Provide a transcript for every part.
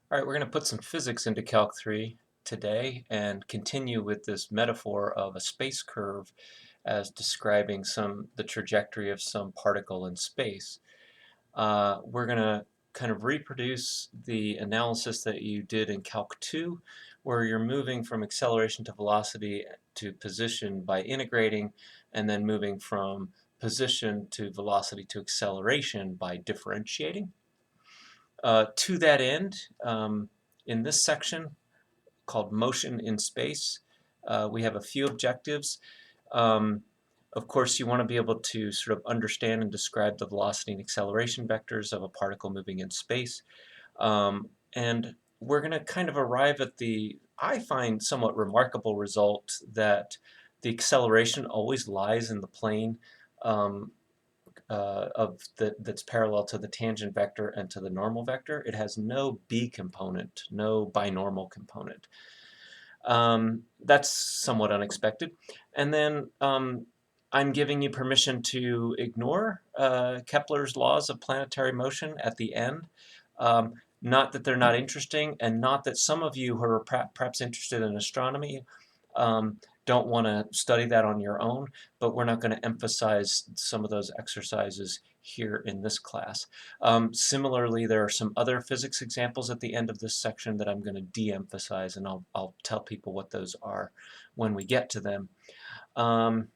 All right, we're going to put some physics into Calc 3 today and continue with this metaphor of a space curve as describing the trajectory of some particle in space. We're going to kind of reproduce the analysis that you did in Calc 2, where you're moving from acceleration to velocity to position by integrating, and then moving from position to velocity to acceleration by differentiating. To that end, in this section called Motion in Space, we have a few objectives. Um, of course, you want to be able to sort of understand and describe the velocity and acceleration vectors of a particle moving in space. And we're going to kind of arrive at the, I find, somewhat remarkable result that the acceleration always lies in the plane um, that's parallel to the tangent vector and to the normal vector. It has no b component, no binormal component. That's somewhat unexpected. And then I'm giving you permission to ignore Kepler's laws of planetary motion at the end. Not that they're not interesting, and not that some of you who are perhaps interested in astronomy don't want to study that on your own, but we're not going to emphasize some of those exercises here in this class. Similarly, there are some other physics examples at the end of this section that I'm going to de-emphasize, and I'll tell people what those are when we get to them. Alrighty,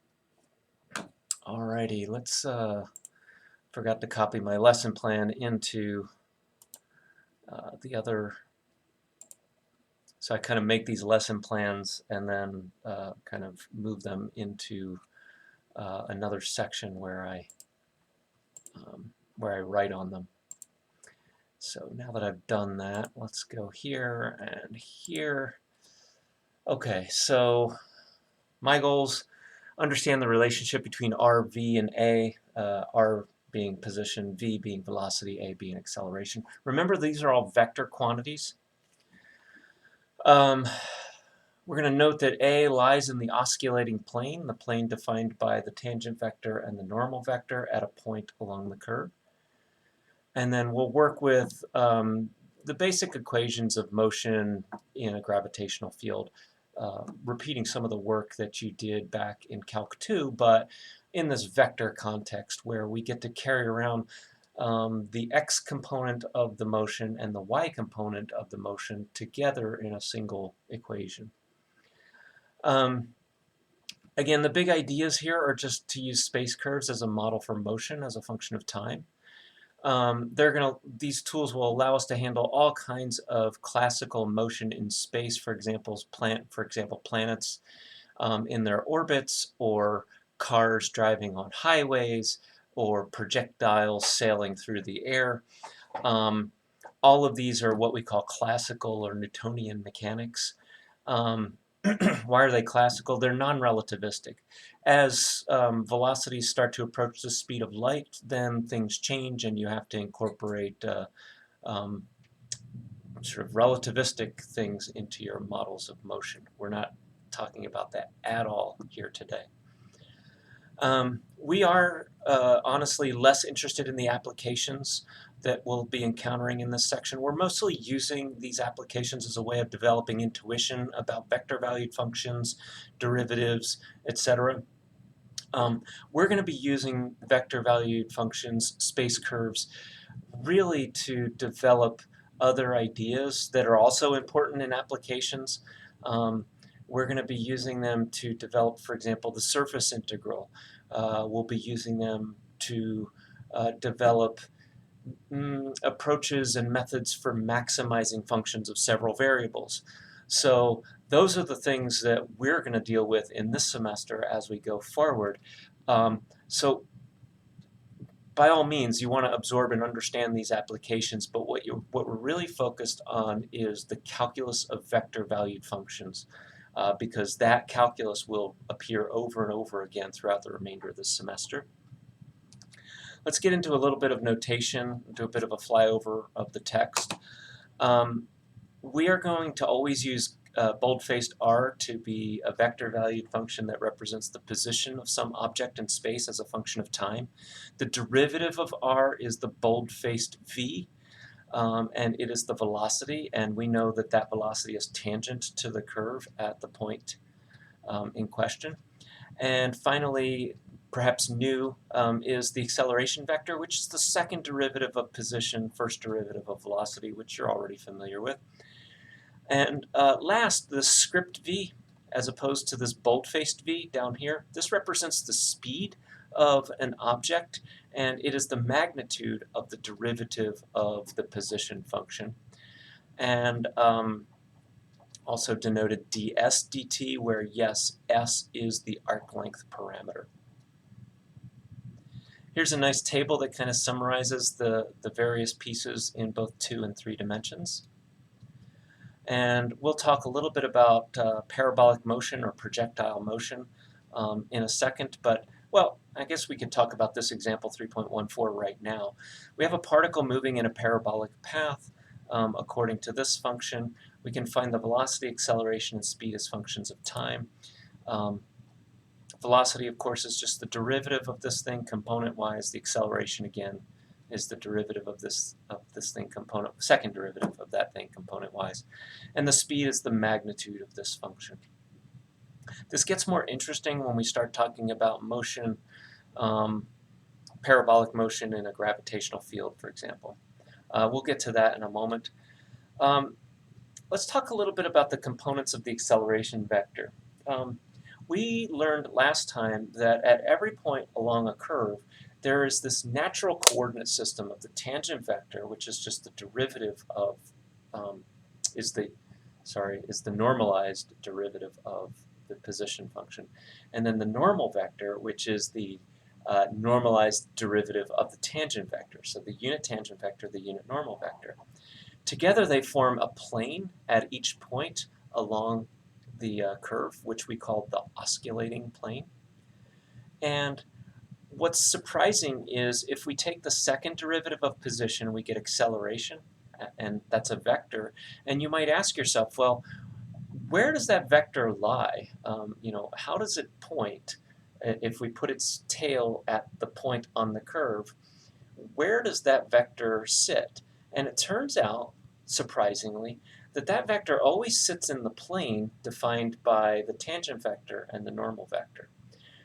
let's, forgot to copy my lesson plan into the other. So I kind of make these lesson plans and then kind of move them into another section where I write on them. So now that I've done that, let's go here and here. Okay, so my goals: understand the relationship between r, v, and a, r being position, v being velocity, a being acceleration. Remember, these are all vector quantities. We're going to note that A lies in the osculating plane, the plane defined by the tangent vector and the normal vector at a point along the curve. And then we'll work with the basic equations of motion in a gravitational field, repeating some of the work that you did back in Calc 2, but in this vector context where we get to carry around the x component of the motion and the y component of the motion together in a single equation. Again, the big ideas here are just to use space curves as a model for motion as a function of time. These tools will allow us to handle all kinds of classical motion in space, for example, planets in their orbits, or cars driving on highways, or projectiles sailing through the air. All of these are what we call classical or Newtonian mechanics. Why are they classical? They're non-relativistic. As velocities start to approach the speed of light, then things change and you have to incorporate sort of relativistic things into your models of motion. We're not talking about that at all here today. We are honestly less interested in the applications that we'll be encountering in this section. We're mostly using these applications as a way of developing intuition about vector-valued functions, derivatives, etc. We're going to be using vector-valued functions, space curves, really to develop other ideas that are also important in applications. We're going to be using them to develop, for example, the surface integral. We'll be using them to develop approaches and methods for maximizing functions of several variables. So those are the things that we're going to deal with in this semester as we go forward. So by all means, you want to absorb and understand these applications, but what we're really focused on is the calculus of vector-valued functions, because that calculus will appear over and over again throughout the remainder of this semester. Let's get into a little bit of notation, do a bit of a flyover of the text. We are going to always use bold-faced r to be a vector-valued function that represents the position of some object in space as a function of time. The derivative of r is the bold-faced v. and it is the velocity, and we know that that velocity is tangent to the curve at the point in question. And finally, perhaps new, is the acceleration vector, which is the second derivative of position, first derivative of velocity, which you're already familiar with. And last, the script v, as opposed to this bold-faced v down here. This represents the speed of an object, and it is the magnitude of the derivative of the position function. And also denoted ds dt, where yes, s is the arc length parameter. Here's a nice table that kind of summarizes the various pieces in both 2 and 3 dimensions. And we'll talk a little bit about parabolic motion or projectile motion in a second, but well, I guess we could talk about this example 3.14 right now. We have a particle moving in a parabolic path according to this function. We can find the velocity, acceleration, and speed as functions of time. Velocity, of course, is just the derivative of this thing component-wise. The acceleration, again, is the derivative of this thing component, second derivative of that thing component-wise. And the speed is the magnitude of this function. This gets more interesting when we start talking about motion, parabolic motion in a gravitational field, for example. We'll get to that in a moment. Let's talk a little bit about the components of the acceleration vector. We learned last time that at every point along a curve, there is this natural coordinate system of the tangent vector, which is just the derivative of, is the normalized derivative of the position function. And then the normal vector, which is the normalized derivative of the tangent vector. So the unit tangent vector, the unit normal vector. Together they form a plane at each point along the curve, which we call the osculating plane. And what's surprising is if we take the second derivative of position, we get acceleration, and that's a vector. And you might ask yourself, well, where does that vector lie? How does it point? If we put its tail at the point on the curve, where does that vector sit? And it turns out, surprisingly, that vector always sits in the plane defined by the tangent vector and the normal vector.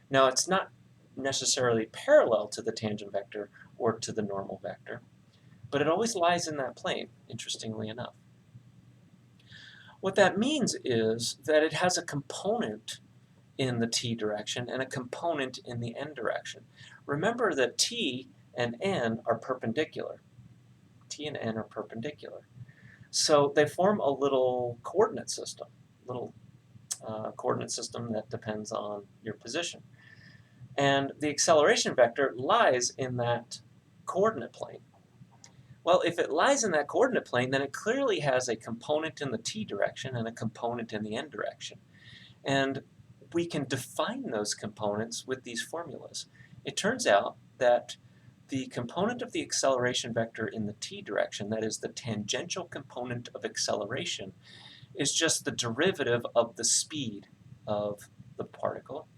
Now, it's not necessarily parallel to the tangent vector or to the normal vector, but it always lies in that plane, interestingly enough. What that means is that it has a component in the t direction and a component in the n direction. Remember that t and n are perpendicular. T and n are perpendicular. So they form a little coordinate system, that depends on your position. And the acceleration vector lies in that coordinate plane. Well, if it lies in that coordinate plane, then it clearly has a component in the t direction and a component in the n direction. And we can define those components with these formulas. It turns out that the component of the acceleration vector in the t direction, that is the tangential component of acceleration, is just the derivative of the speed of the particle.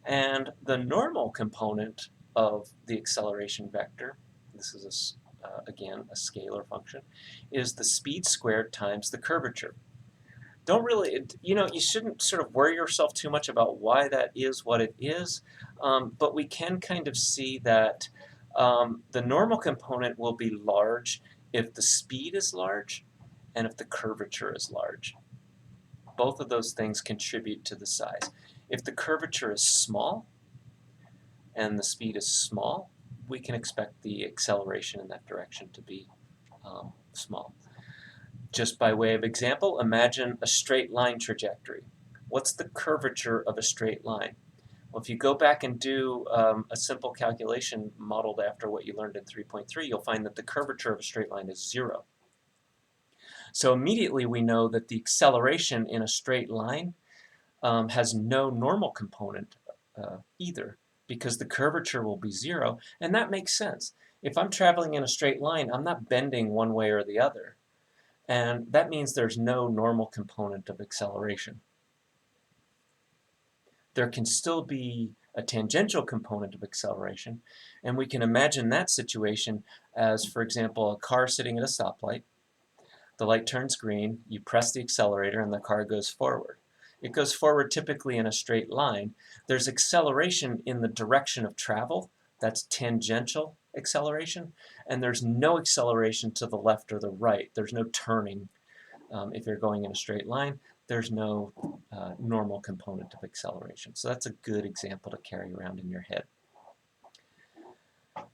And the normal component of the acceleration vector, this is again a scalar function, is the speed squared times the curvature. Don't really, you shouldn't sort of worry yourself too much about why that is what it is, but we can kind of see that the normal component will be large if the speed is large and if the curvature is large. Both of those things contribute to the size. If the curvature is small and the speed is small, we can expect the acceleration in that direction to be small. Just by way of example, imagine a straight line trajectory. What's the curvature of a straight line? Well, if you go back and do a simple calculation modeled after what you learned in 3.3, you'll find that the curvature of a straight line is 0. So immediately we know that the acceleration in a straight line has no normal component either, because the curvature will be 0, and that makes sense. If I'm traveling in a straight line, I'm not bending one way or the other, and that means there's no normal component of acceleration. There can still be a tangential component of acceleration, and we can imagine that situation as, for example, a car sitting at a stoplight. The light turns green, you press the accelerator, and the car goes forward. It goes forward typically in a straight line. There's acceleration in the direction of travel. That's tangential acceleration. And there's no acceleration to the left or the right. There's no turning if you're going in a straight line. There's no normal component of acceleration. So that's a good example to carry around in your head.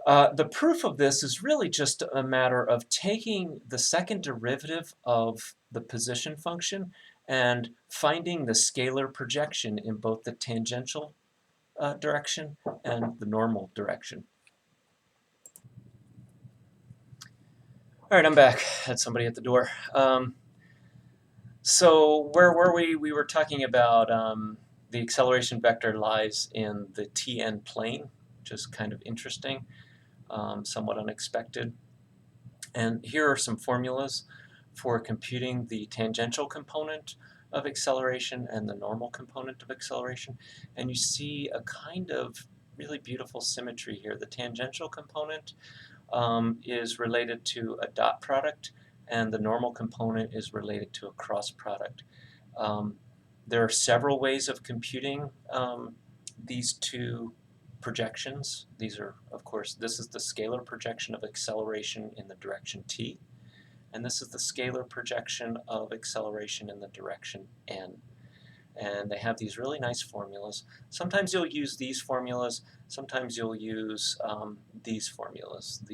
The proof of this is really just a matter of taking the second derivative of the position function and finding the scalar projection in both the tangential direction and the normal direction. All right, I'm back. Had somebody at the door. So where were we? We were talking about the acceleration vector lies in the Tn plane, which is kind of interesting, somewhat unexpected. And here are some formulas for computing the tangential component of acceleration and the normal component of acceleration. And you see a kind of really beautiful symmetry here. The tangential component is related to a dot product, and the normal component is related to a cross product. There are several ways of computing these two projections. These are, of course, this is the scalar projection of acceleration in the direction t, and this is the scalar projection of acceleration in the direction n. And they have these really nice formulas. Sometimes you'll use these formulas, sometimes you'll use these formulas.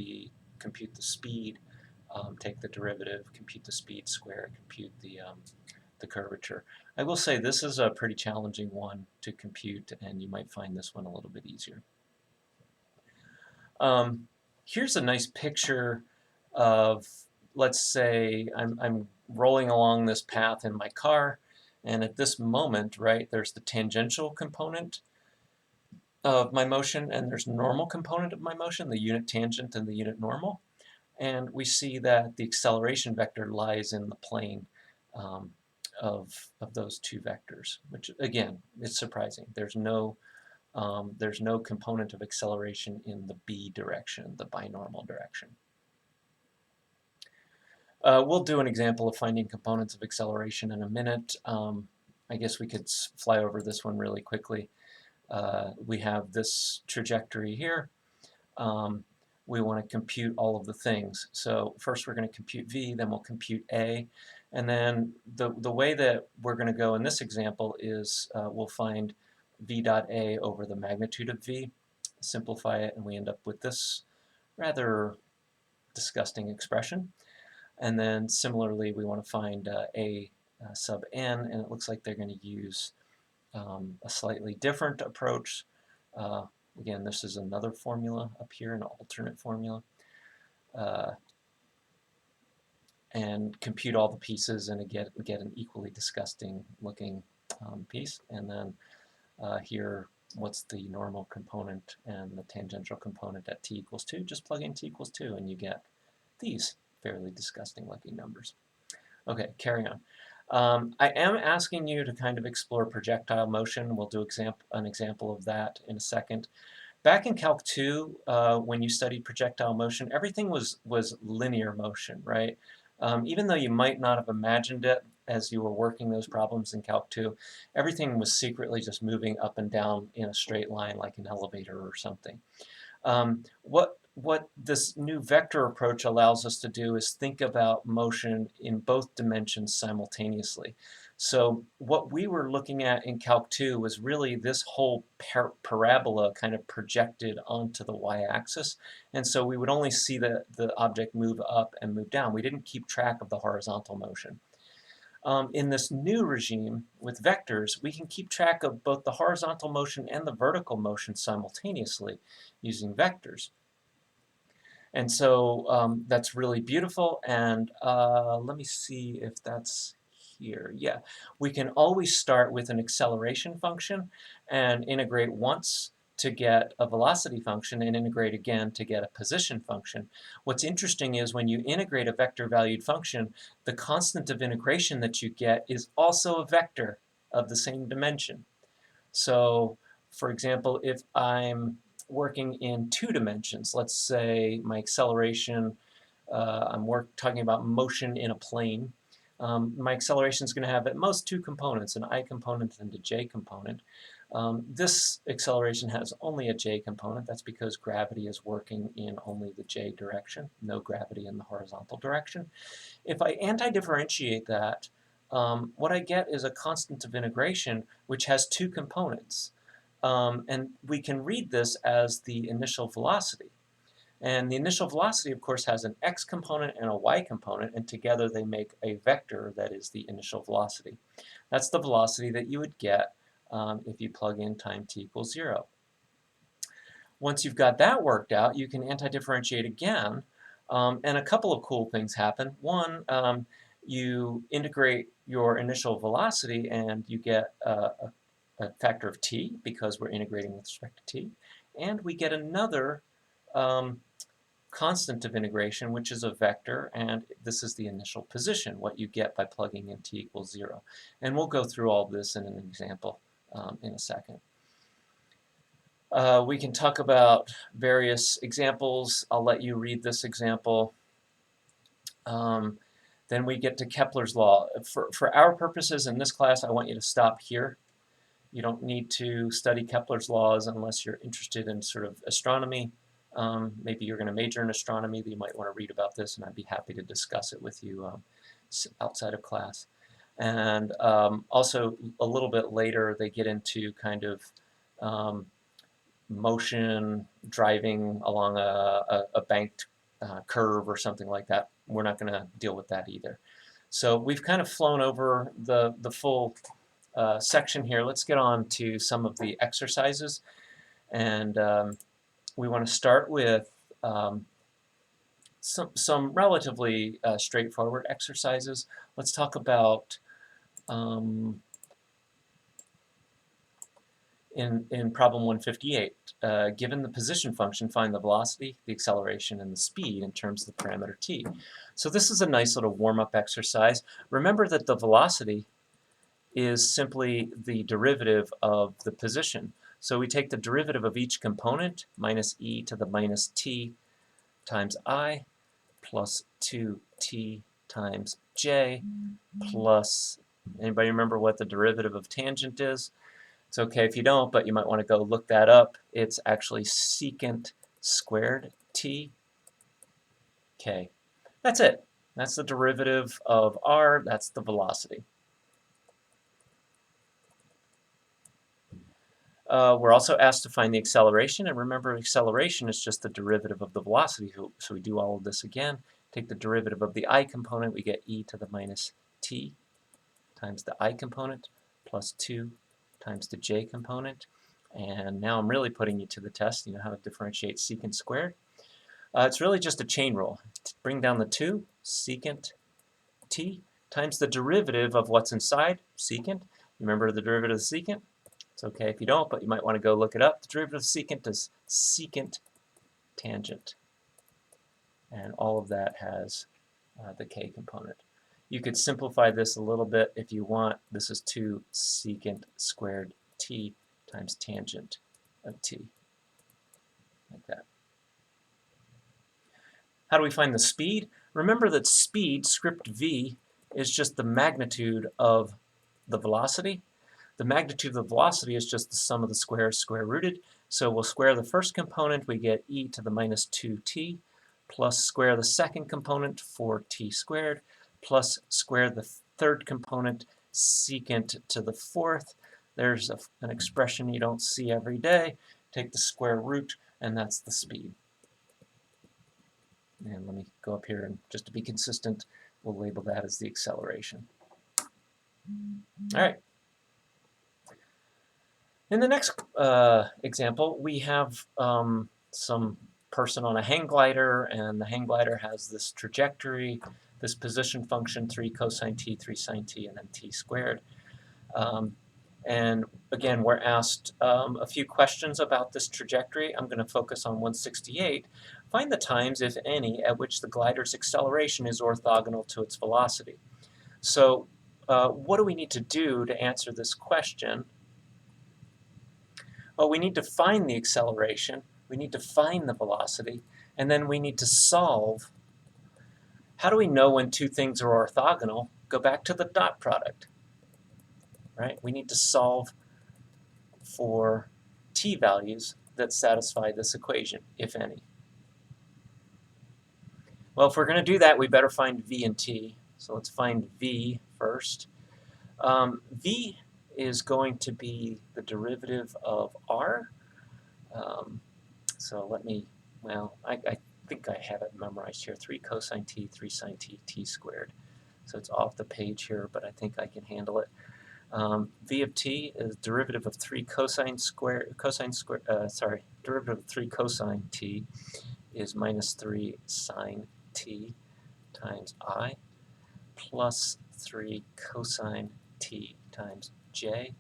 Compute the speed, take the derivative, compute the speed squared, compute the curvature. I will say this is a pretty challenging one to compute, and you might find this one a little bit easier. Here's a nice picture of, let's say, I'm rolling along this path in my car, and at this moment, right, there's the tangential component of my motion, and there's normal component of my motion, the unit tangent and the unit normal. And we see that the acceleration vector lies in the plane of those two vectors, which again, is surprising. There's no component of acceleration in the b direction, the binormal direction. We'll do an example of finding components of acceleration in a minute. I guess we could fly over this one really quickly. We have this trajectory here. We want to compute all of the things. So first we're going to compute v, then we'll compute a, and then the way that we're going to go in this example is we'll find v dot a over the magnitude of v, simplify it, and we end up with this rather disgusting expression. And then similarly we want to find a sub n, and it looks like they're going to use a slightly different approach. Again, this is another formula up here, an alternate formula. And compute all the pieces and get an equally disgusting looking piece. And then here, what's the normal component and the tangential component at t equals 2? Just plug in t equals 2 and you get these fairly disgusting looking numbers. Okay, carry on. I am asking you to kind of explore projectile motion. We'll do an example of that in a second. Back in Calc 2, when you studied projectile motion, everything was linear motion, right? Even though you might not have imagined it as you were working those problems in Calc 2, everything was secretly just moving up and down in a straight line like an elevator or something. What this new vector approach allows us to do is think about motion in both dimensions simultaneously. So what we were looking at in Calc 2 was really this whole parabola kind of projected onto the y-axis, and so we would only see the object move up and move down. We didn't keep track of the horizontal motion. In this new regime with vectors, we can keep track of both the horizontal motion and the vertical motion simultaneously using vectors. And so that's really beautiful, and let me see if that's here. Yeah, we can always start with an acceleration function and integrate once to get a velocity function and integrate again to get a position function. What's interesting is when you integrate a vector-valued function, the constant of integration that you get is also a vector of the same dimension. So For example, if I'm working in 2 dimensions, let's say my acceleration, I'm talking about motion in a plane. My acceleration is going to have at most 2 components, an I component and a J component. This acceleration has only a J component. That's because gravity is working in only the J direction, no gravity in the horizontal direction. If I anti-differentiate that, what I get is a constant of integration which has 2 components. And we can read this as the initial velocity. And the initial velocity, of course, has an x component and a y component, and together they make a vector that is the initial velocity. That's the velocity that you would get if you plug in time t equals 0. Once you've got that worked out, you can anti-differentiate again, and a couple of cool things happen. One, you integrate your initial velocity and you get a factor of t because we're integrating with respect to t, and we get another constant of integration, which is a vector, and this is the initial position, what you get by plugging in t equals 0. And we'll go through all this in an example in a second. We can talk about various examples. I'll let you read this example. Then we get to Kepler's law. For our purposes in this class, I want you to stop here. You don't need to study Kepler's laws unless you're interested in sort of astronomy. Maybe you're going to major in astronomy, that you might want to read about this, and I'd be happy to discuss it with you outside of class. And also, a little bit later, they get into kind of motion, driving along a banked curve or something like that. We're not going to deal with that either. So we've kind of flown over the full section here. Let's get on to some of the exercises. And we want to start with some relatively straightforward exercises. Let's talk about in problem 158, given the position function, find the velocity, the acceleration, and the speed in terms of the parameter t. So this is a nice little warm-up exercise. Remember that the velocity is simply the derivative of the position. So we take the derivative of each component, minus e to the minus t times I, plus 2t times j, plus, anybody remember what the derivative of tangent is? It's okay if you don't, but you might want to go look that up. It's actually secant squared t k. That's it. That's the derivative of r. That's the velocity. We're also asked to find the acceleration, and remember, acceleration is just the derivative of the velocity. So we do all of this again. Take the derivative of the I component, we get e to the minus t times the I component plus 2 times the j component. And now I'm really putting you to the test. You know how to differentiate secant squared. It's really just a chain rule. Bring down the 2, secant t times the derivative of what's inside, secant. Remember the derivative of the secant? It's okay if you don't, but you might want to go look it up. The derivative of secant is secant tangent. And all of that has the k component. You could simplify this a little bit if you want. This is 2 secant squared t times tangent of t, like that. How do we find the speed? Remember that speed, script v, is just the magnitude of the velocity. The magnitude of the velocity is just the sum of the squares square rooted. So we'll square the first component, we get e to the minus 2t, plus square the second component, 4t squared, plus square the third component, secant to the fourth. There's an expression you don't see every day. Take the square root, and that's the speed. And let me go up here, and just to be consistent, we'll label that as the acceleration. All right. In the next example, we have some person on a hang glider, and the hang glider has this trajectory, this position function, 3 cosine t, 3 sine t, and then t squared. And again, we're asked a few questions about this trajectory. I'm going to focus on 168. Find the times, if any, at which the glider's acceleration is orthogonal to its velocity. So what do we need to do to answer this question? Oh, we need to find the acceleration, we need to find the velocity, and then we need to solve. How do we know when two things are orthogonal? Go back to the dot product, right? We need to solve for t values that satisfy this equation, if any. Well, if we're going to do that, we better find v and t. So let's find v first. V is going to be the derivative of r. So let me, well, I think I have it memorized here. 3 cosine t, 3 sine t, t squared. So it's off the page here, but I think I can handle it. V of t is derivative of 3 derivative of 3 cosine t is minus 3 sine t times I plus 3 cosine t times j.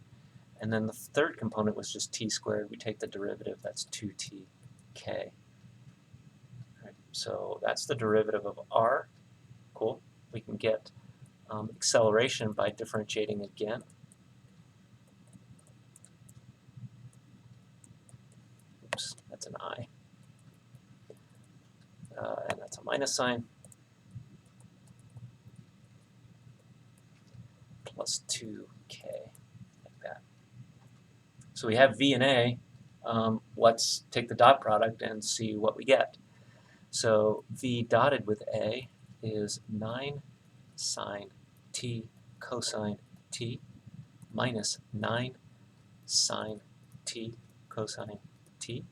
And then the third component was just t squared. We take the derivative, that's 2tk. Right, so that's the derivative of r. Cool. We can get acceleration by differentiating again. Oops, that's an I. And that's a minus sign. Plus 2k, like that. So we have v and a. Let's take the dot product and see what we get. So v dotted with a is 9 sine t cosine t minus 9 sine t cosine t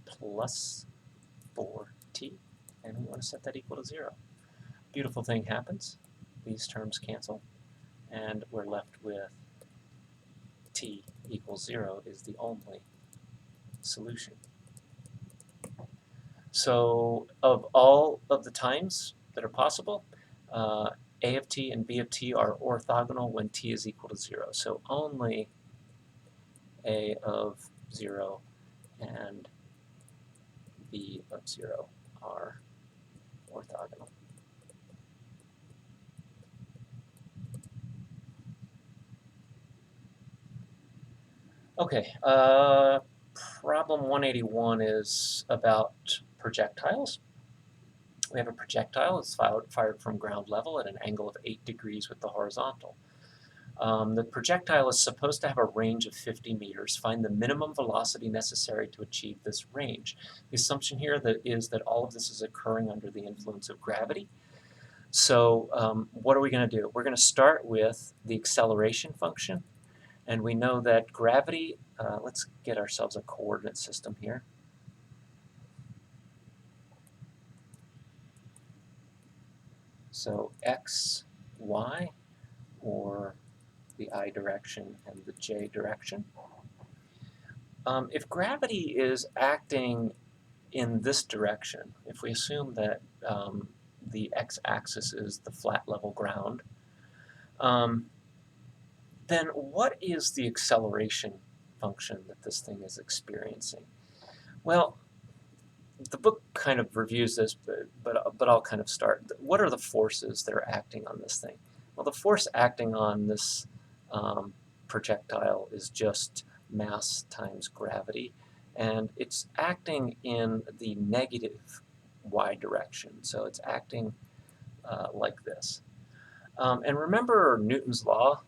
plus 4t, and we want to set that equal to 0. Beautiful thing happens. These terms cancel, and we're left with t equals 0 is the only solution. So of all of the times that are possible, a of t and b of t are orthogonal when t is equal to 0. So only a of 0 and b of 0 are orthogonal. Okay, problem 181 is about projectiles. We have a projectile that's fired from ground level at an angle of 8 degrees with the horizontal. The projectile is supposed to have a range of 50 meters. Find the minimum velocity necessary to achieve this range. The assumption here is that all of this is occurring under the influence of gravity. So what are we going to do? We're going to start with the acceleration function. And we know that gravity, let's get ourselves a coordinate system here. So x, y, or the I direction and the j direction. If gravity is acting in this direction, if we assume that the x-axis is the flat level ground, then what is the acceleration function that this thing is experiencing? Well, the book kind of reviews this, but I'll kind of start. What are the forces that are acting on this thing? Well, the force acting on this projectile is just mass times gravity, and it's acting in the negative y direction. So it's acting like this. And remember Newton's law.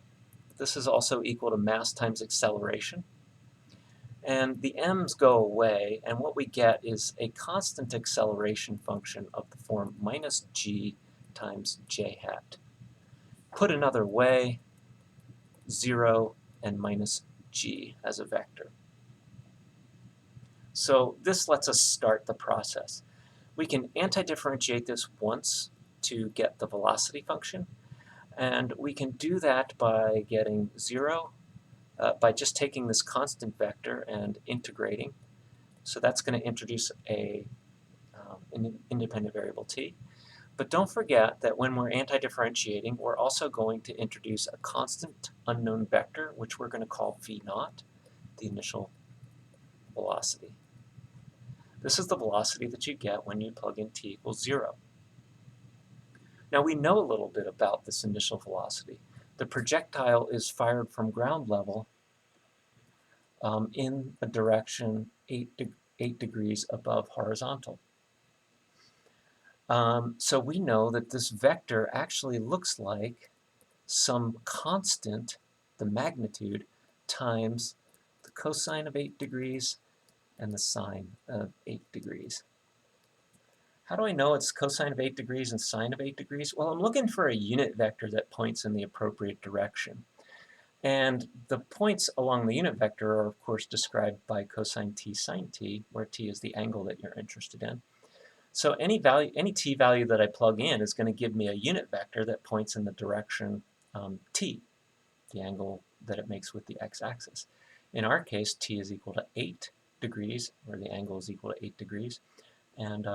This is also equal to mass times acceleration. And the m's go away, and what we get is a constant acceleration function of the form minus g times j hat. Put another way, 0 and minus g as a vector. So this lets us start the process. We can antidifferentiate this once to get the velocity function, and we can do that by getting 0, by just taking this constant vector and integrating. So that's going to introduce an independent variable t. But don't forget that when we're antidifferentiating, we're also going to introduce a constant unknown vector, which we're going to call v0, the initial velocity. This is the velocity that you get when you plug in t equals 0. Now we know a little bit about this initial velocity. The projectile is fired from ground level in a direction 8 degrees above horizontal. So we know that this vector actually looks like some constant, the magnitude, times the cosine of 8 degrees and the sine of 8 degrees. How do I know it's cosine of 8 degrees and sine of 8 degrees? Well, I'm looking for a unit vector that points in the appropriate direction. And the points along the unit vector are, of course, described by cosine t sine t, where t is the angle that you're interested in. So any t value that I plug in is going to give me a unit vector that points in the direction t, the angle that it makes with the x-axis. In our case, t is equal to 8 degrees, or the angle is equal to 8 degrees, and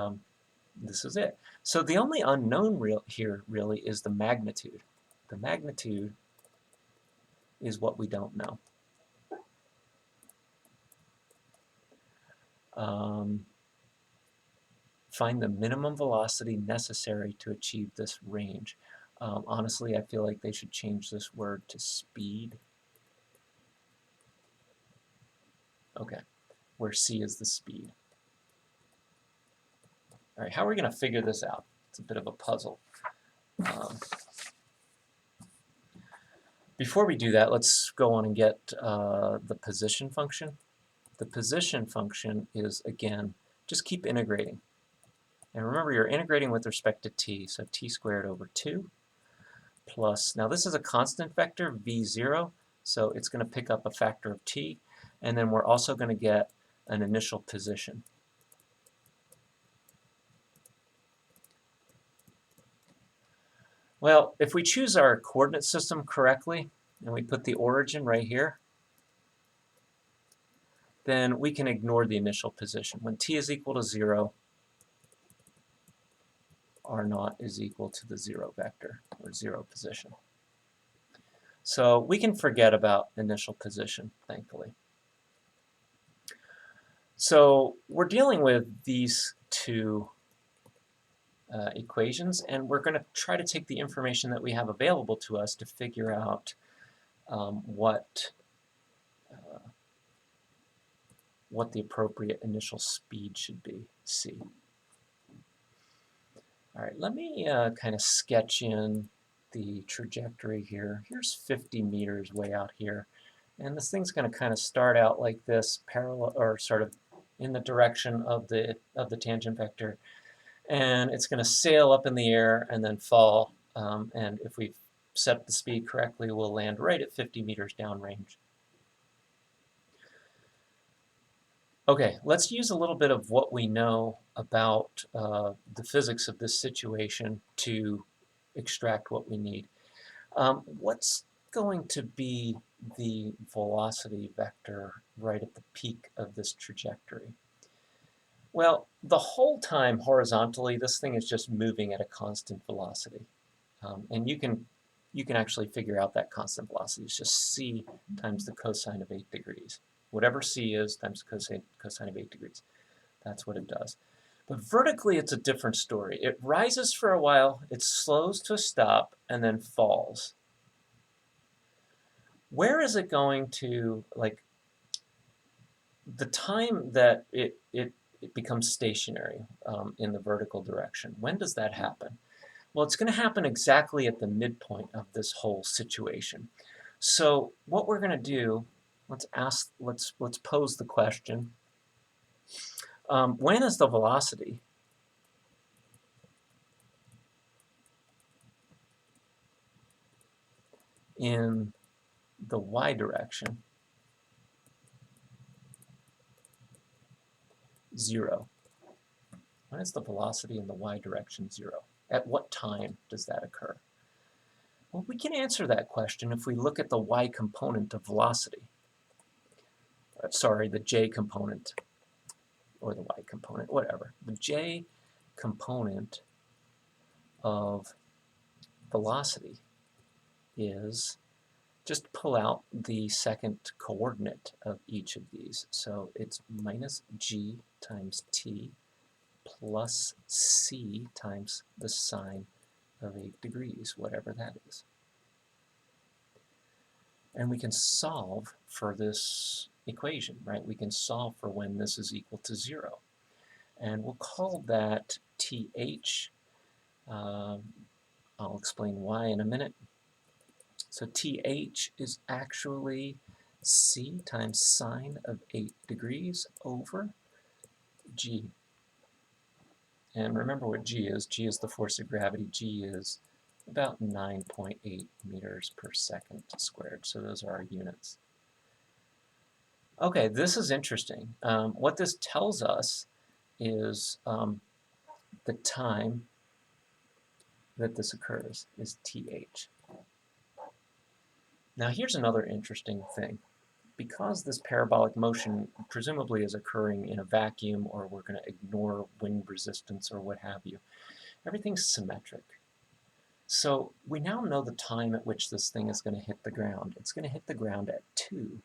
this is it. So the only unknown here really is the magnitude. The magnitude is what we don't know. Find the minimum velocity necessary to achieve this range. Honestly, I feel like they should change this word to speed. Okay, where c is the speed. All right, how are we going to figure this out? It's a bit of a puzzle. Before we do that, let's go on and get the position function. The position function is, again, just keep integrating. And remember, you're integrating with respect to t, so t squared over 2 plus, now this is a constant vector, v0, so it's going to pick up a factor of t, and then we're also going to get an initial position. Well, if we choose our coordinate system correctly, and we put the origin right here, then we can ignore the initial position. When t is equal to 0, r0 is equal to the 0 vector, or 0 position. So we can forget about initial position, thankfully. So we're dealing with these two equations, and we're going to try to take the information that we have available to us to figure out what the appropriate initial speed should be, c. All right, let me kind of sketch in the trajectory here. Here's 50 meters way out here, and this thing's going to kind of start out like this, parallel, or sort of in the direction of the tangent vector, and it's going to sail up in the air and then fall, and if we set the speed correctly, we'll land right at 50 meters downrange. Okay, let's use a little bit of what we know about the physics of this situation to extract what we need. What's going to be the velocity vector right at the peak of this trajectory? Well, the whole time horizontally, this thing is just moving at a constant velocity. And you can actually figure out that constant velocity. It's just c times the cosine of 8 degrees. Whatever c is times cosine of 8 degrees. That's what it does. But vertically, it's a different story. It rises for a while, it slows to a stop, and then falls. Where is it going to, like, the time that it becomes stationary in the vertical direction? When does that happen? Well, it's going to happen exactly at the midpoint of this whole situation. So what we're going to do, let's pose the question. When is the velocity in the y direction 0? When is the velocity in the y direction 0? At what time does that occur? Well, we can answer that question if we look at the y component of velocity. Sorry, the j component, or the y component, whatever. The j component of velocity is, just pull out the second coordinate of each of these. So it's minus g times t plus c times the sine of 8 degrees, whatever that is. And we can solve for this equation, right? We can solve for when this is equal to 0. And we'll call that TH. I'll explain why in a minute. So TH is actually C times sine of 8 degrees over G. And remember what G is. G is the force of gravity. G is about 9.8 meters per second squared. So those are our units. Okay, this is interesting. What this tells us is the time that this occurs is TH. Now here's another interesting thing. Because this parabolic motion presumably is occurring in a vacuum, or we're going to ignore wind resistance or what have you, everything's symmetric. So we now know the time at which this thing is going to hit the ground. It's going to hit the ground at 2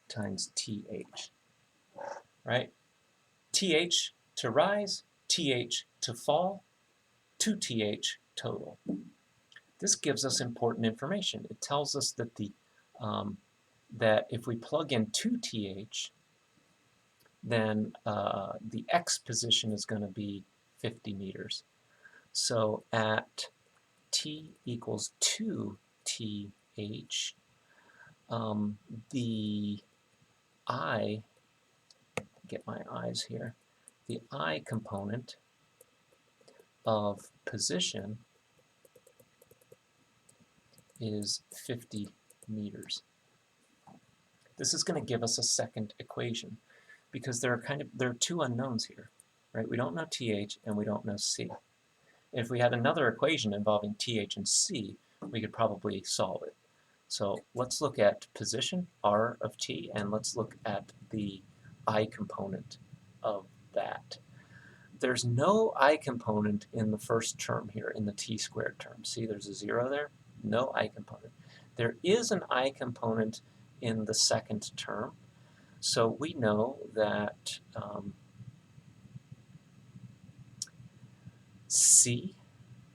times TH, right? TH to rise, TH to fall, 2TH total. This gives us important information. It tells us that that if we plug in 2TH, then the x position is going to be 50 meters. So at t equals 2TH, the I, get my eyes here, the I component of position is 50 meters. This is going to give us a second equation because there are two unknowns here, right? We don't know TH and we don't know C. If we had another equation involving TH and C, we could probably solve it. So let's look at position, R of t, and let's look at the I component of that. There's no I component in the first term here, in the t squared term. See, there's a 0 there? No I component. There is an I component in the second term. So we know that C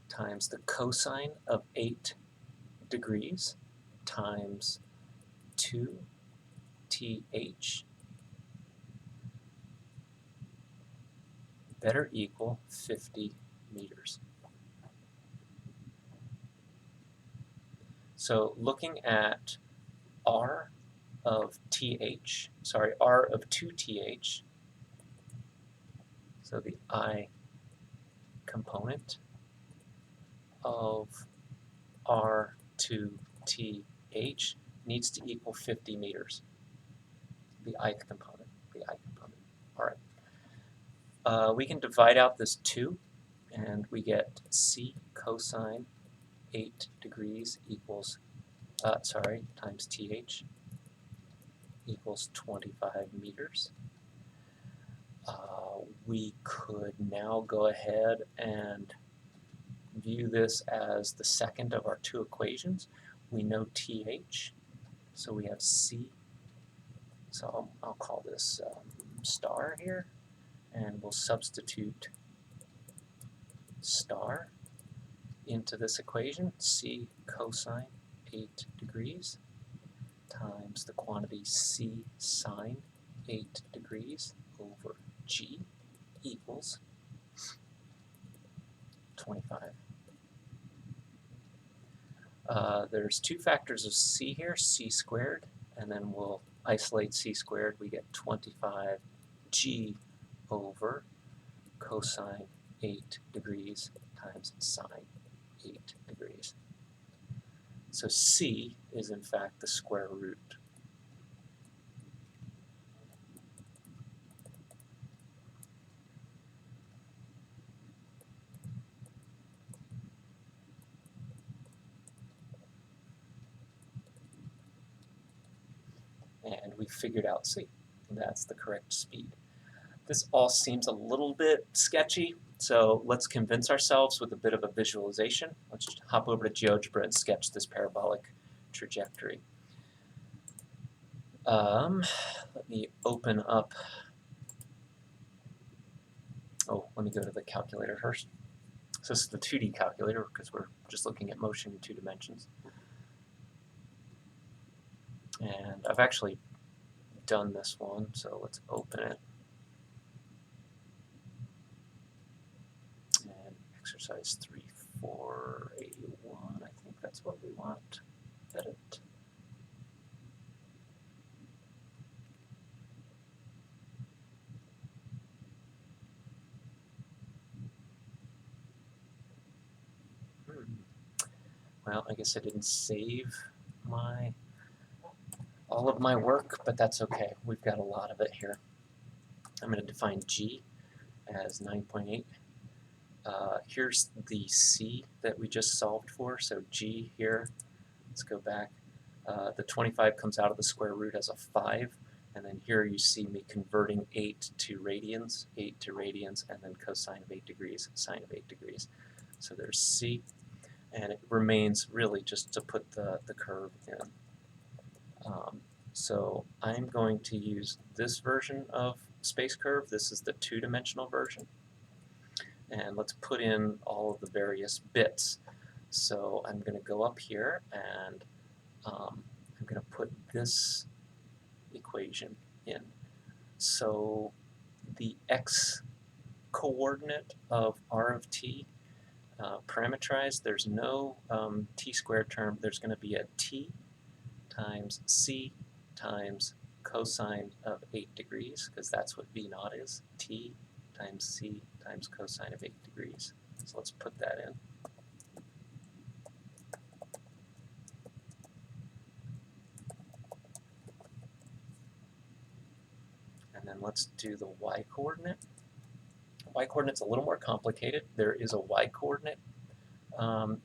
times the cosine of 8 degrees times 2TH better equal 50 meters. So looking at R of 2TH, so the I component of R2TH needs to equal 50 meters. The I component. All right. We can divide out this 2, and we get C cosine 8 degrees equals, times TH equals 25 meters. We could now go ahead and view this as the second of our two equations. We know TH, so we have C. So I'll call this star here, and we'll substitute star into this equation. C cosine 8 degrees times the quantity C sine 8 degrees over G equals 25. There's two factors of C here, C squared, and then we'll isolate C squared. We get 25G over cosine 8 degrees times sine 8 degrees. So C is in fact the square root. And we figured out C. That's the correct speed. This all seems a little bit sketchy, so let's convince ourselves with a bit of a visualization. Let's just hop over to GeoGebra and sketch this parabolic trajectory. Let me open up, let me go to the calculator first. So this is the 2D calculator because we're just looking at motion in 2 dimensions. And I've actually done this one, so let's open it. And exercise 3.4.81, I think that's what we want. Edit. Well, I guess I didn't save all of my work, but that's okay. We've got a lot of it here. I'm going to define G as 9.8. Here's the C that we just solved for, so G here, let's go back. The 25 comes out of the square root as a 5, and then here you see me converting 8 to radians, and then cosine of 8 degrees, sine of 8 degrees. So there's C, and it remains really just to put the curve in. So I'm going to use this version of space curve. This is the two-dimensional version. And let's put in all of the various bits. So I'm going to go up here and I'm going to put this equation in. So the x coordinate of r of t, parameterized, there's no t squared term. There's going to be a t times c times cosine of 8 degrees, because that's what v naught is, t times c times cosine of 8 degrees. So let's put that in. And then let's do the y-coordinate. Y-coordinate's a little more complicated. There is a y-coordinate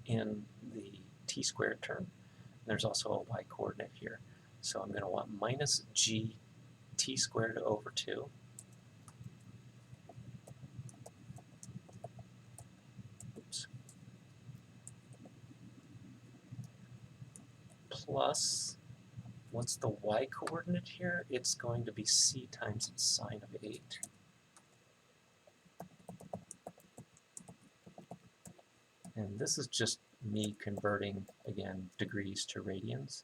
in the t squared term. There's also a y-coordinate here. So I'm going to want minus g t squared over 2 plus, what's the y-coordinate here? It's going to be c times sine of 8. And this is just me converting, again, degrees to radians.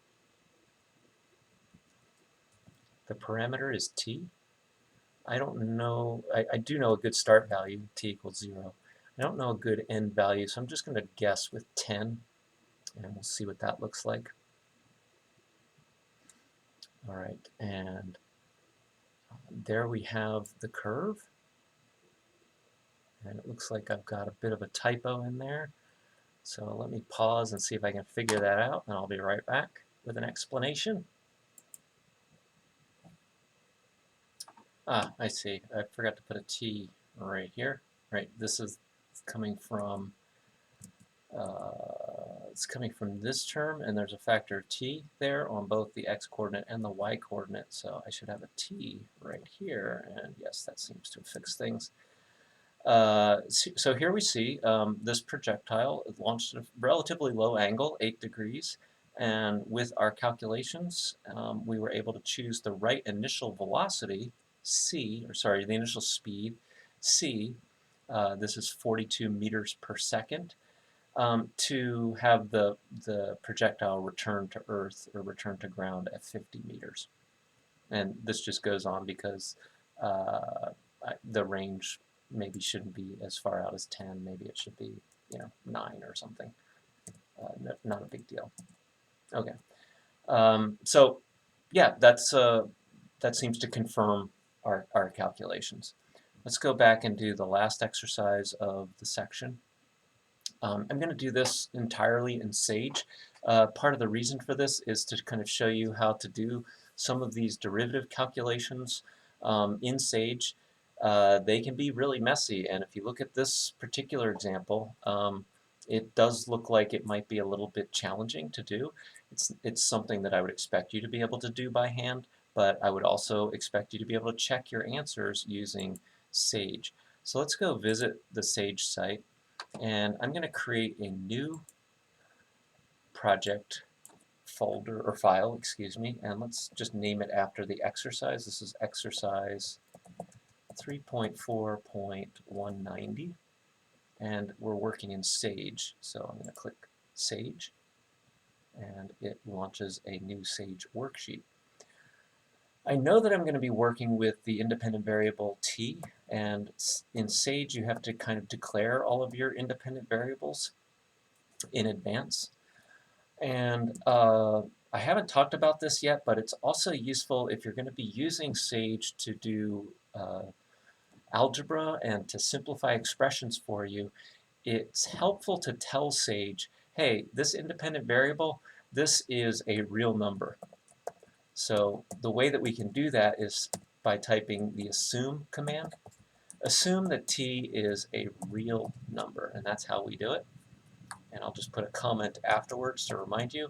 The parameter is t. I don't know, I do know a good start value, t equals 0. I don't know a good end value, so I'm just going to guess with 10, and we'll see what that looks like. All right, and there we have the curve. And it looks like I've got a bit of a typo in there. So let me pause and see if I can figure that out, and I'll be right back with an explanation. I see. I forgot to put a t right here. Right, this is coming from it's coming from this term, and there's a factor of t there on both the x-coordinate and the y-coordinate. So I should have a t right here, and yes, that seems to fix things. So here we see this projectile launched at a relatively low angle, 8 degrees, and with our calculations, we were able to choose the right initial velocity, c, or sorry, the initial speed, c, this is 42 meters per second, to have the projectile return to Earth or return to ground at 50 meters. And this just goes on because the range maybe shouldn't be as far out as 10. Maybe it should be, 9 or something. Not a big deal. Okay. So yeah, that seems to confirm our calculations. Let's go back and do the last exercise of the section. I'm going to do this entirely in Sage. Part of the reason for this is to kind of show you how to do some of these derivative calculations in Sage. They can be really messy, and if you look at this particular example, it does look like it might be a little bit challenging to do. It's something that I would expect you to be able to do by hand, but I would also expect you to be able to check your answers using Sage. So let's go visit the Sage site. And I'm going to create a new project folder, or file, excuse me, and let's just name it after the exercise. This is exercise 3.4.190, and we're working in Sage. So I'm going to click Sage, and it launches a new Sage worksheet. I know that I'm going to be working with the independent variable t, and in Sage you have to kind of declare all of your independent variables in advance. And I haven't talked about this yet, but it's also useful if you're going to be using Sage to do algebra and to simplify expressions for you. It's helpful to tell Sage, hey, this independent variable, this is a real number. So the way that we can do that is by typing the assume command. Assume that t is a real number, and that's how we do it. And I'll just put a comment afterwards to remind you.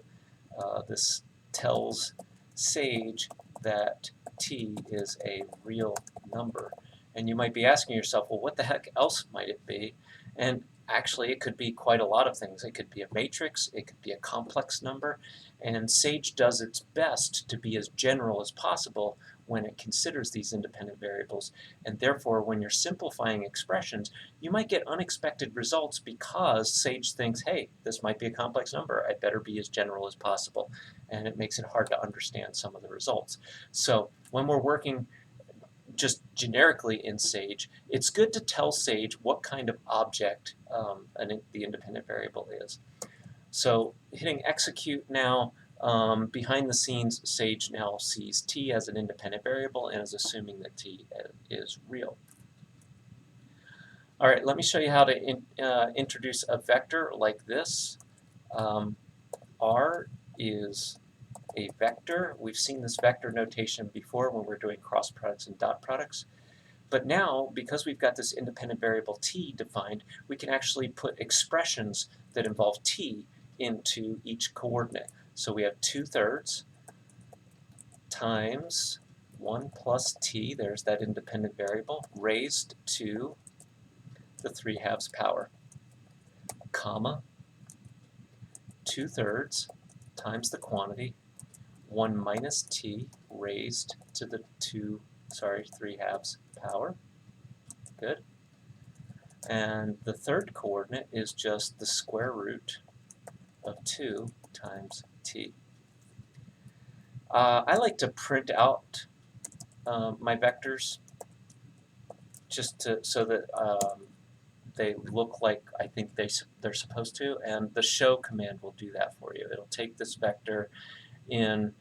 This tells Sage that t is a real number. And you might be asking yourself, well, what the heck else might it be? And actually, it could be quite a lot of things. It could be a matrix, it could be a complex number, and Sage does its best to be as general as possible when it considers these independent variables. And therefore, when you're simplifying expressions, you might get unexpected results because Sage thinks, hey, this might be a complex number. I better be as general as possible. And it makes it hard to understand some of the results. So when we're working just generically in Sage, it's good to tell Sage what kind of object the independent variable is. So hitting execute now, behind the scenes, Sage now sees t as an independent variable and is assuming that t is real. All right, let me show you how to introduce a vector like this. R is a vector. We've seen this vector notation before when we're doing cross products and dot products. But now, because we've got this independent variable t defined, we can actually put expressions that involve t into each coordinate. So we have 2/3 times 1 plus t, there's that independent variable, raised to the 3/2 power, comma, 2/3 times the quantity, 1 minus t raised to the 3/2 power. Good. And the third coordinate is just the square root of 2 times t. I like to print out my vectors just so that they look like I think they're supposed to, and the show command will do that for you. It'll take this vector in,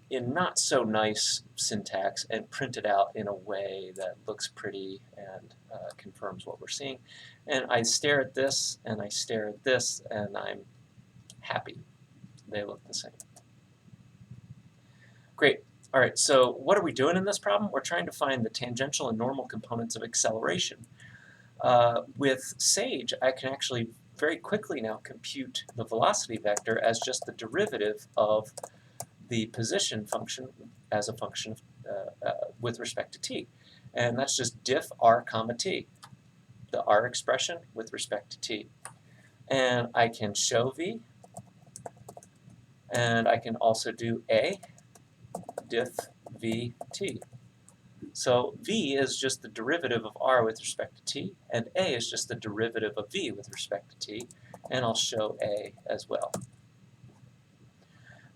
in not so nice syntax and print it out in a way that looks pretty and confirms what we're seeing. And I stare at this and I stare at this and I'm happy. They look the same. Great. All right, so what are we doing in this problem? We're trying to find the tangential and normal components of acceleration. With Sage, I can actually very quickly now compute the velocity vector as just the derivative of the position function as a function with respect to t. And that's just diff r comma t, the r expression with respect to t. And I can show v, and I can also do a diff vt. So v is just the derivative of r with respect to t, and a is just the derivative of v with respect to t, and I'll show a as well.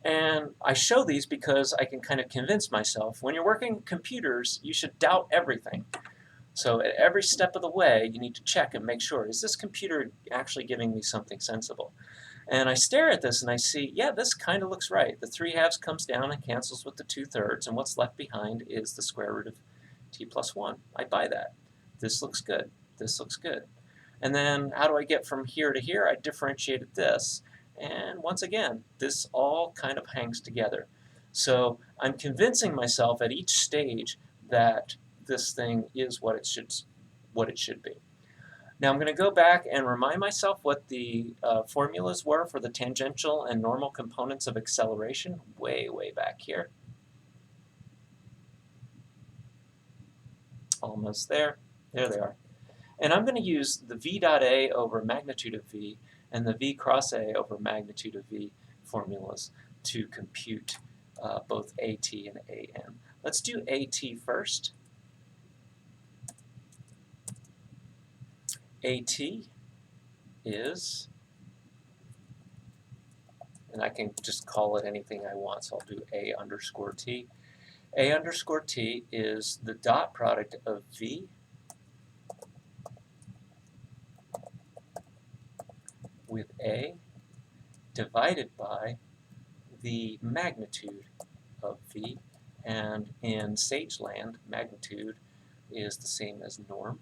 And I show these because I can kind of convince myself, when you're working computers, you should doubt everything. So at every step of the way, you need to check and make sure, is this computer actually giving me something sensible? And I stare at this and I see, yeah, this kind of looks right. The 3/2 comes down and cancels with the 2/3, and what's left behind is the square root of t plus 1. I buy that. This looks good. This looks good. And then how do I get from here to here? I differentiated this. And once again, this all kind of hangs together. So I'm convincing myself at each stage that this thing is what it should be. Now I'm going to go back and remind myself what the formulas were for the tangential and normal components of acceleration way back here. Almost there. There they are. And I'm going to use the v dot a over magnitude of v and the v cross a over magnitude of v formulas to compute both at and an. Let's do at first. At is, and I can just call it anything I want, so I'll do a underscore t. A underscore t is the dot product of v with a divided by the magnitude of v, and in Sage land, magnitude is the same as norm.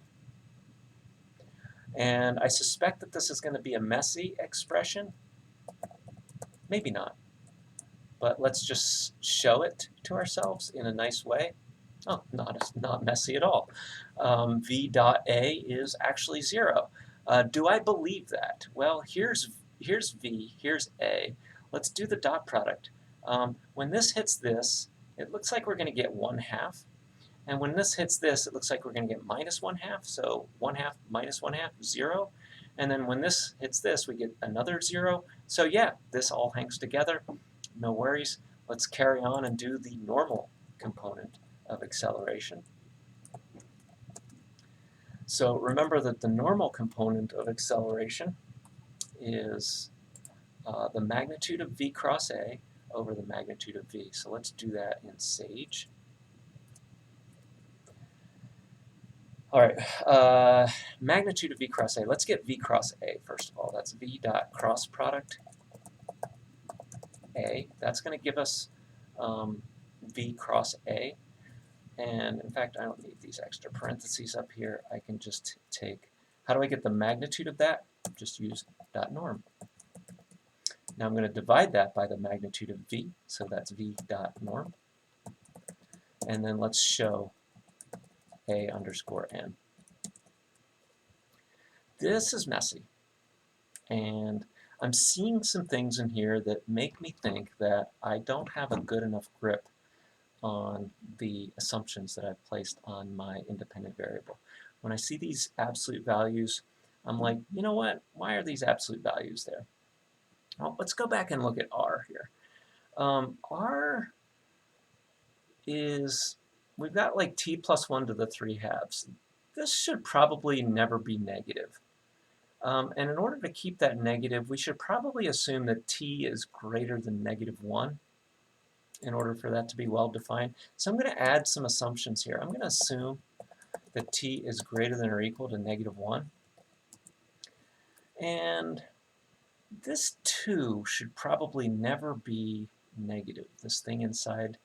And I suspect that this is going to be a messy expression. Maybe not, but let's just show it to ourselves in a nice way. Oh, not messy at all. V dot A is actually 0. Do I believe that? Well, here's V, here's A. Let's do the dot product. When this hits this, it looks like we're going to get 1/2. And when this hits this, it looks like we're going to get minus 1/2. So 1/2 minus 1/2, 0. And then when this hits this, we get another 0. So yeah, this all hangs together. No worries. Let's carry on and do the normal component of acceleration. So remember that the normal component of acceleration is the magnitude of v cross a over the magnitude of v. So let's do that in Sage. All right, magnitude of v cross a. Let's get v cross a first of all. That's v dot cross product a. That's going to give us v cross a. And in fact, I don't need these extra parentheses up here. I can just take, how do I get the magnitude of that? Just use dot norm. Now I'm going to divide that by the magnitude of v, so that's v dot norm. And then let's show a underscore n. This is messy. And I'm seeing some things in here that make me think that I don't have a good enough grip on the assumptions that I've placed on my independent variable. When I see these absolute values, I'm like, you know what? Why are these absolute values there? Well, let's go back and look at r here. R is, we've got like t plus 1 to the 3/2. This should probably never be negative. And in order to keep that negative, we should probably assume that t is greater than -1 in order for that to be well defined. So I'm going to add some assumptions here. I'm going to assume that t is greater than or equal to -1. And this 2 should probably never be negative, this thing inside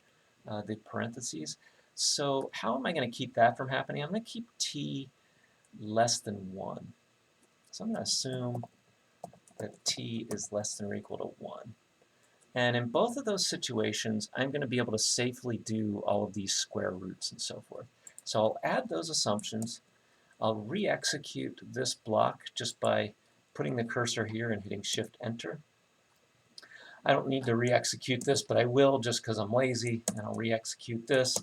the parentheses. So how am I going to keep that from happening? I'm going to keep t less than 1. So I'm going to assume that t is less than or equal to 1. And in both of those situations, I'm going to be able to safely do all of these square roots and so forth. So I'll add those assumptions. I'll re-execute this block just by putting the cursor here and hitting Shift-Enter. I don't need to re-execute this, but I will just because I'm lazy, and I'll re-execute this,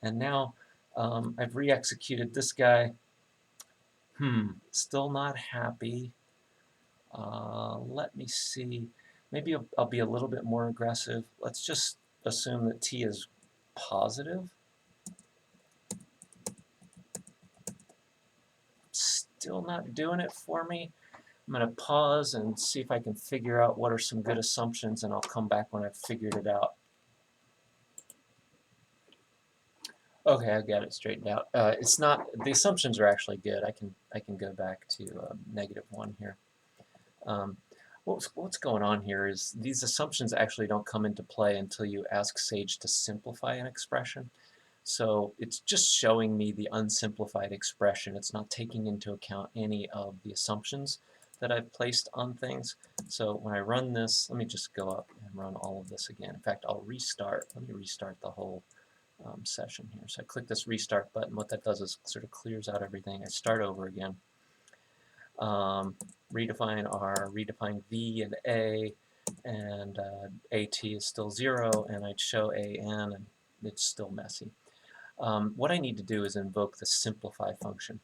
and now I've re-executed this guy. Still not happy. Let me see. Maybe I'll be a little bit more aggressive. Let's just assume that t is positive. Still not doing it for me. I'm going to pause and see if I can figure out what are some good assumptions, and I'll come back when I've figured it out. Okay, I got it straightened out. It's not, the assumptions are actually good. I can go back to -1 here. What's going on here is these assumptions actually don't come into play until you ask Sage to simplify an expression. So it's just showing me the unsimplified expression. It's not taking into account any of the assumptions that I've placed on things. So when I run this, let me just go up and run all of this again. In fact, I'll restart. Let me restart the whole session here. So I click this restart button. What that does is sort of clears out everything. I start over again. Redefine R, redefine V and A, and AT is still 0, and I'd show AN, and it's still messy. What I need to do is invoke the simplify function.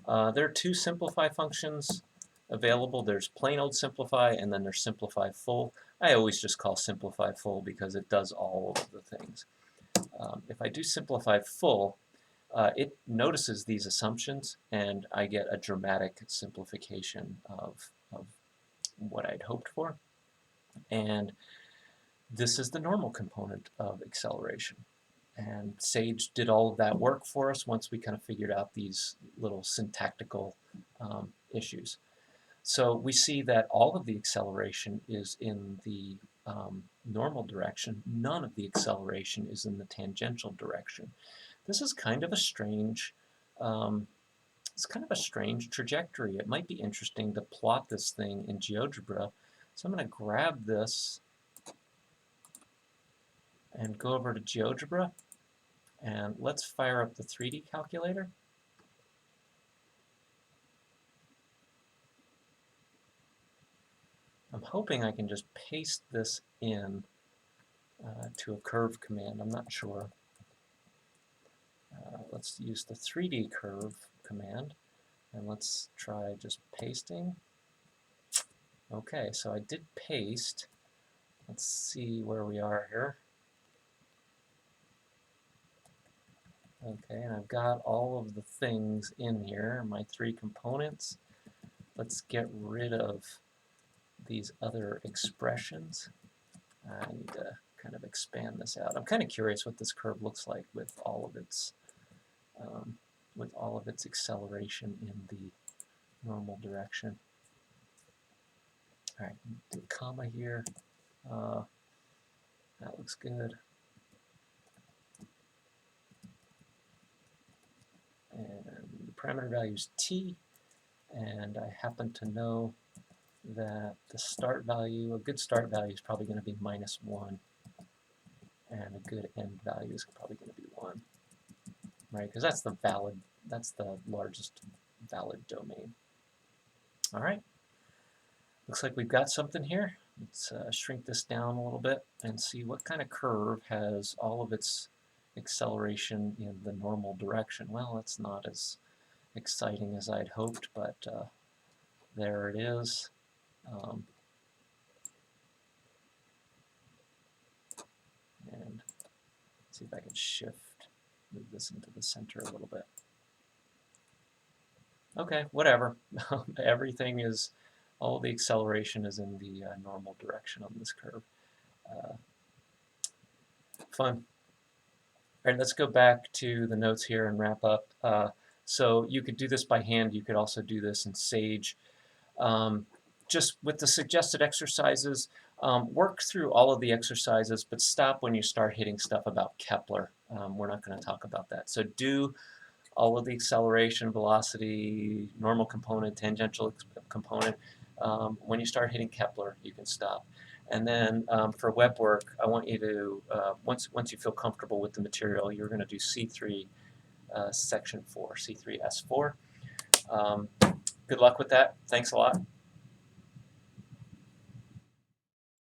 There are 2 simplify functions available. There's plain old simplify, and then there's simplify full. I always just call simplify full because it does all of the things. If I do simplify full, it notices these assumptions, and I get a dramatic simplification of what I'd hoped for. And This is the normal component of acceleration. And Sage did all of that work for us once we kind of figured out these little syntactical issues. So we see that all of the acceleration is in the normal direction. None of the acceleration is in the tangential direction. This is kind of a strange trajectory. It might be interesting to plot this thing in GeoGebra. So I'm going to grab this and go over to GeoGebra, and let's fire up the 3D calculator. I'm hoping I can just paste this in to a curve command. I'm not sure. Let's use the 3D curve command, and let's try just pasting. Okay, so I did paste. Let's see where we are here. Okay, and I've got all of the things in here, my 3 components. Let's get rid of these other expressions. I need to kind of expand this out. I'm kind of curious what this curve looks like with all of its acceleration in the normal direction. All right, do a comma here. That looks good. And the parameter value is t, and I happen to know that the start value, a good start value is probably going to be -1, and a good end value is probably going to be 1, right? Because that's the largest valid domain. All right, looks like we've got something here. Let's shrink this down a little bit and see what kind of curve has all of its acceleration in the normal direction. Well, it's not as exciting as I'd hoped, but there it is. And see if I can move this into the center a little bit. Okay, whatever. Everything is, all the acceleration is in the normal direction on this curve. Fun. All right, let's go back to the notes here and wrap up. So you could do this by hand. You could also do this in Sage. Just with the suggested exercises, work through all of the exercises, but stop when you start hitting stuff about Kepler. We're not going to talk about that. So do all of the acceleration, velocity, normal component, tangential component. When you start hitting Kepler, you can stop. And then for web work, I want you to, once you feel comfortable with the material, you're going to do C3 section 4, C3S4. Good luck with that. Thanks a lot.